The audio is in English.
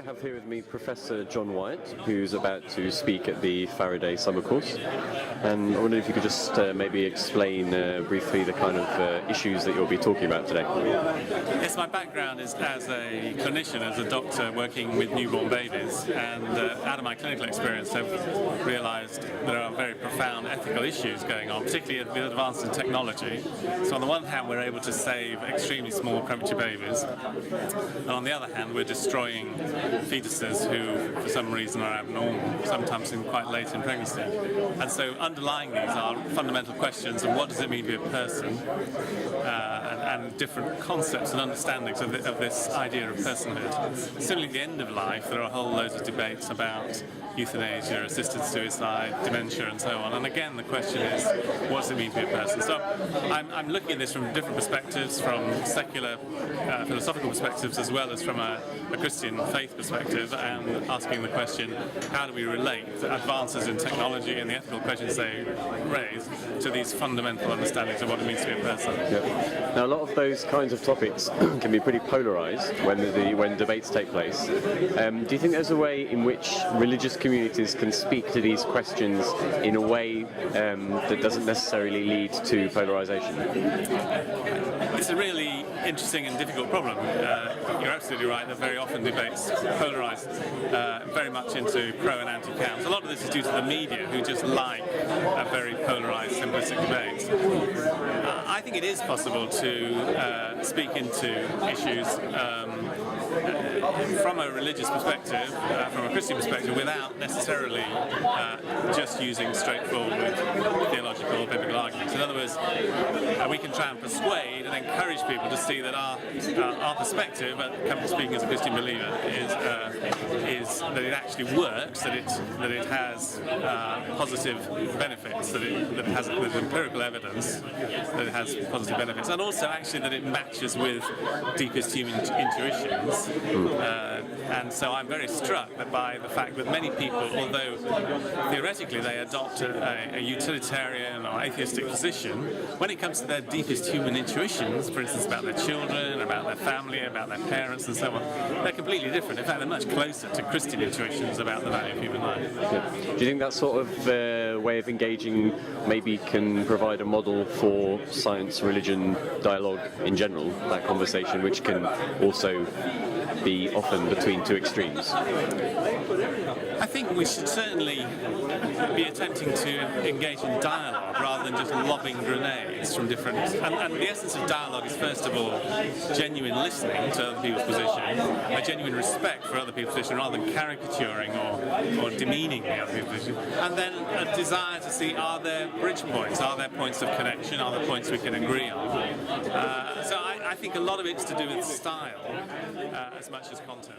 I have here with me Professor John Wyatt, who's about to speak at the Faraday summer course. And I wondered if you could just maybe explain briefly the kind of issues that you'll be talking about today. Yes, my background is as a clinician, as a doctor working with newborn babies, and out of my clinical experience I've realised there are very profound ethical issues going on, particularly with advances in technology. So on the one hand we're able to save extremely small premature babies, and on the other hand we're destroying fetuses who for some reason are abnormal, sometimes quite late in pregnancy. And so underlying these are fundamental questions of what does it mean to be a person, and different concepts and understandings of this idea of personhood. Similarly, at the end of life, there are a whole loads of debates about euthanasia, assisted suicide, dementia, and so on. And again, the question is, what does it mean to be a person? So I'm looking at this from different perspectives, from secular, philosophical perspectives, as well as from a Christian faith perspective, and asking the question, how do we relate advances in technology and the ethical questions they raise to these fundamental understandings of what it means to be a person? Yeah. Now, a lot of those kinds of topics can be pretty polarised when debates take place. Do you think there's a way in which religious communities can speak to these questions in a way that doesn't necessarily lead to polarisation? It's a really interesting and difficult problem. You're absolutely right that very often debates polarise very much into pro and anti-camps. A lot of this is due to the media, who just like a very polarised, simplistic debate. I think it is possible to speak into issues from a religious perspective, from a Christian perspective, without necessarily just using straightforward theological, biblical arguments. In other words, we can try and persuade and encourage people to see that our perspective, speaking as a Christian believer, is that it actually works, that it has positive benefits, that it has empirical evidence that it has positive benefits, and also actually that it matches with deepest human intuitions. And so I'm very struck that by the fact that many people, although theoretically they adopt a utilitarian or atheistic position, when it comes to their deepest human intuitions, for instance about their children, about their family, about their parents and so on, they're completely different. In fact, they're much closer to Christian intuitions about the value of human life. Yeah. Do you think that sort of way of engaging maybe can provide a model for science, religion, dialogue in general, that conversation which can also be often between two extremes? I think we should certainly be attempting to engage in dialogue rather than just lobbing grenades from different... And the essence of dialogue is, first of all, genuine listening to other people's position, a genuine respect for other people's position rather than caricaturing or demeaning the other people's position, and then a desire to see, are there bridge points, are there points of connection, are there points we can agree on? So I think a lot of it's to do with style as much as content.